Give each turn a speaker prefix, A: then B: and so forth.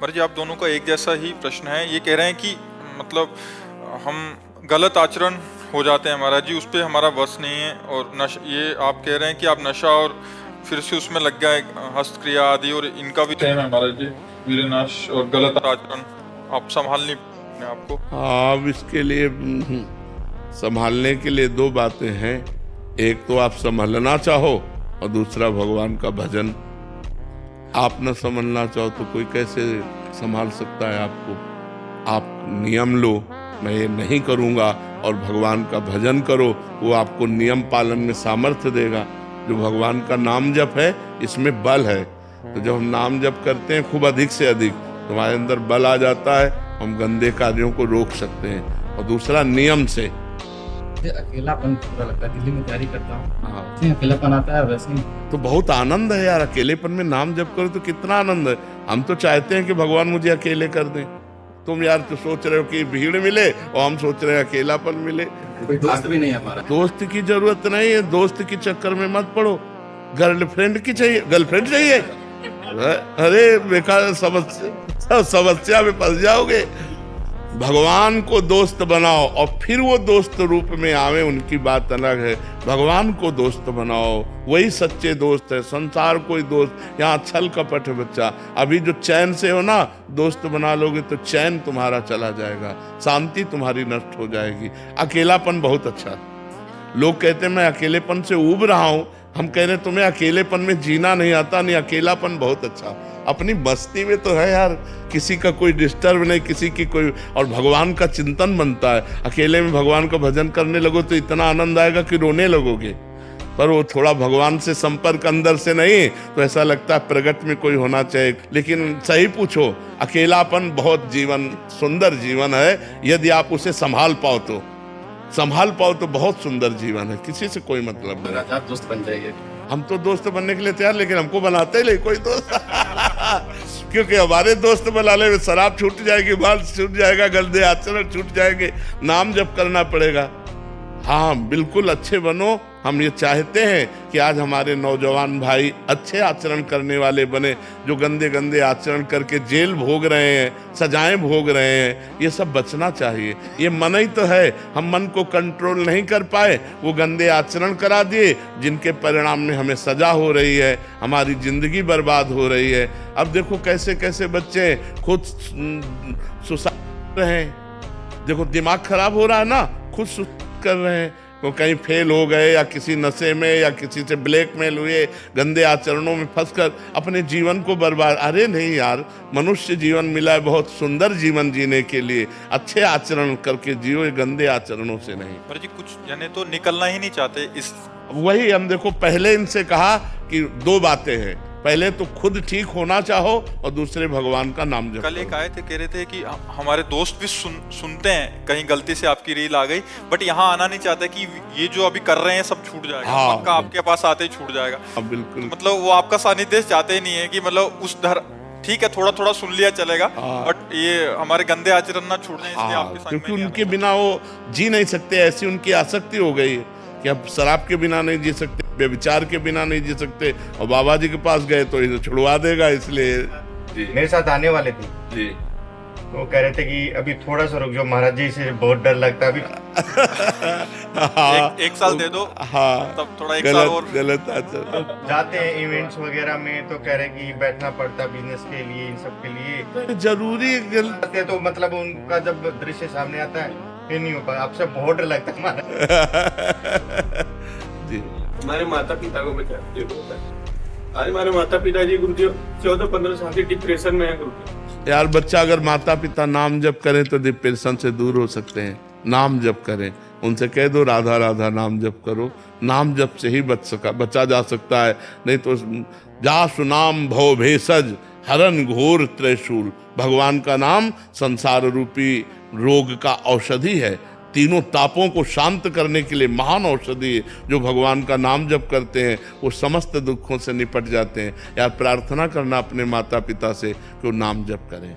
A: महाराज जी, आप दोनों का एक जैसा ही प्रश्न है। ये कह रहे हैं कि मतलब हम गलत आचरण हो जाते हैं महाराज जी, उस पर हमारा वश नहीं है। और ये आप कह रहे हैं कि आप नशा और फिर से उसमें लग गए हस्तक्रिया आदि, और इनका भी है महाराज जी, वीरनाश और गलत आचरण आप संभाल नहीं पाते आपको।
B: अब इसके लिए संभालने के लिए दो बातें हैं। एक तो आप संभलना चाहो और दूसरा भगवान का भजन। आप न समझना चाहो तो कोई कैसे संभाल सकता है आपको। आप नियम लो, मैं ये नहीं करूँगा, और भगवान का भजन करो, वो आपको नियम पालन में सामर्थ्य देगा। जो भगवान का नाम जप है, इसमें बल है। तो जब हम नाम जप करते हैं खूब अधिक से अधिक, तो हमारे अंदर बल आ जाता है, हम गंदे कार्यों को रोक सकते हैं। और दूसरा नियम से।
C: अकेलापन पूरा लगता है, दिल्ली में तैयारी करता हूँ, अकेलापन आता है वैसे ही।
B: तो बहुत आनंद है यार, अकेलेपन में नाम जप करो तो कितना आनंद है। हम तो चाहते हैं कि भगवान मुझे अकेले कर दें। तुम यार तो सोच रहे हो कि भीड़ मिले, और हम सोच रहे हैं अकेलापन मिले।
C: कोई दोस्त भी नहीं है हमारा।
B: दोस्त की जरूरत नहीं है, दोस्त के चक्कर में मत पड़ो। गर्लफ्रेंड की चाहिए, गर्लफ्रेंड चाहिए, अरे बेकार समस्या में फंस जाओगे। भगवान को दोस्त बनाओ और फिर वो दोस्त रूप में आवे, उनकी बात अलग है। भगवान को दोस्त बनाओ, वही सच्चे दोस्त है। संसार कोई दोस्त, यहाँ छल कपट है बच्चा। अभी जो चैन से हो ना, दोस्त बना लोगे तो चैन तुम्हारा चला जाएगा, शांति तुम्हारी नष्ट हो जाएगी। अकेलापन बहुत अच्छा। लोग कहते हैं मैं अकेलेपन से ऊब रहा हूँ, हम कह रहे हैं तुम्हें अकेलेपन में जीना नहीं आता। नहीं, अकेलापन बहुत अच्छा। अपनी बस्ती में तो है यार, किसी का कोई डिस्टर्ब नहीं, किसी की कोई, और भगवान का चिंतन बनता है। अकेले में भगवान का भजन करने लगो तो इतना आनंद आएगा कि रोने लगोगे। पर वो थोड़ा भगवान से संपर्क अंदर से नहीं, तो ऐसा लगता है प्रगट में कोई होना चाहिए। लेकिन सही पूछो, अकेलापन बहुत जीवन सुंदर जीवन है। यदि आप उसे संभाल पाओ तो बहुत सुंदर जीवन है। किसी से कोई मतलब नहीं।
C: आप दोस्त बन जाइए।
B: हम तो दोस्त बनने के लिए तैयार, लेकिन हमको बनाते ही नहीं कोई दोस्त। क्योंकि हमारे दोस्त बनाने में शराब छूट जाएगी, बाल छूट जाएगा, गंदे आचरण छूट जाएंगे, नाम जप करना पड़ेगा। हाँ बिल्कुल, अच्छे बनो। हम ये चाहते हैं कि आज हमारे नौजवान भाई अच्छे आचरण करने वाले बने। जो गंदे गंदे आचरण करके जेल भोग रहे हैं, सजाएं भोग रहे हैं, ये सब बचना चाहिए। ये मन ही तो है, हम मन को कंट्रोल नहीं कर पाए, वो गंदे आचरण करा दिए, जिनके परिणाम में हमें सजा हो रही है, हमारी जिंदगी बर्बाद हो रही है। अब देखो कैसे कैसे बच्चे खुद सुसाइड कर रहे हैं। देखो दिमाग खराब हो रहा है ना, खुद सुसाइड कर रहे हैं। वो कहीं फेल हो गए, या किसी नशे में, या किसी से ब्लैकमेल हुए, गंदे आचरणों में फंसकर अपने जीवन को बर्बाद। अरे नहीं यार, मनुष्य जीवन मिला है बहुत सुंदर जीवन जीने के लिए। अच्छे आचरण करके जियो, गंदे आचरणों से नहीं।
A: पर जी कुछ जाने तो निकलना ही नहीं चाहते इस।
B: वही हम देखो, पहले इनसे कहा कि दो बातें हैं, पहले तो खुद ठीक होना चाहो और दूसरे भगवान का नाम जपो।
A: कल एक आए थे, कह रहे थे कि हमारे दोस्त भी सुनते हैं, कहीं गलती से आपकी रील आ गई, बट यहाँ आना नहीं चाहते कि ये जो अभी कर रहे हैं सब छूट जाएगा।
B: हाँ,
A: पक्का आपके पास आते ही छूट जाएगा।
B: बिल्कुल,
A: मतलब वो आपका सानिध्य चाहते ही नहीं है कि मतलब उस ठीक है, थोड़ा थोड़ा सुन लिया चलेगा, बट ये हमारे गंदे आचरण ना छूट जाए, इसलिए आपके संग में
B: क्योंकि उनके बिना वो जी नहीं सकते। ऐसी उनकी आसक्ति हो गई है कि अब शराब के बिना नहीं जी सकते, व्यभिचार के बिना नहीं जी सकते। और बाबा जी के पास गए तो इसे छुड़वा देगा, इसलिए।
D: मेरे साथ आने वाले थे जी, तो कह रहे थे कि अभी थोड़ा सा रुक जाओ महाराज जी, से बहुत डर लगता है अभी।
A: एक साल दे दो।
B: हाँ,
A: तब थोड़ा एक साल और
B: गलत
D: जाते हैं इवेंट्स वगैरह में, तो कह रहे कि बैठना पड़ता है बिजनेस के लिए, इन सब के लिए
B: जरूरी
D: है। तो मतलब उनका जब दृश्य सामने आता है फिर नहीं हो पाया। आपसे बहुत डर लगता है हमारा।
B: जी,
E: हमारे माता पिता को बचाते होता है। आज हमारे माता पिता जी गुरु जी 14-15 साल से डिप्रेशन में है गुरु।
B: यार बच्चा अगर माता पिता नाम जप करें तो डिप्रेशन से दूर हो सकते हैं। नाम जप करें, उनसे कह दो राधा राधा नाम जप करो। नाम जप से ही बचा जा सकता है, नहीं तो जा सुनाम भव भेषज हरन घोर त्रिशूल। भगवान का नाम संसार रूपी रोग का औषधि है। तीनों तापों को शांत करने के लिए महान औषधि है। जो भगवान का नाम जप करते हैं वो समस्त दुखों से निपट जाते हैं। यार प्रार्थना करना अपने माता पिता से कि वो नाम जप करें।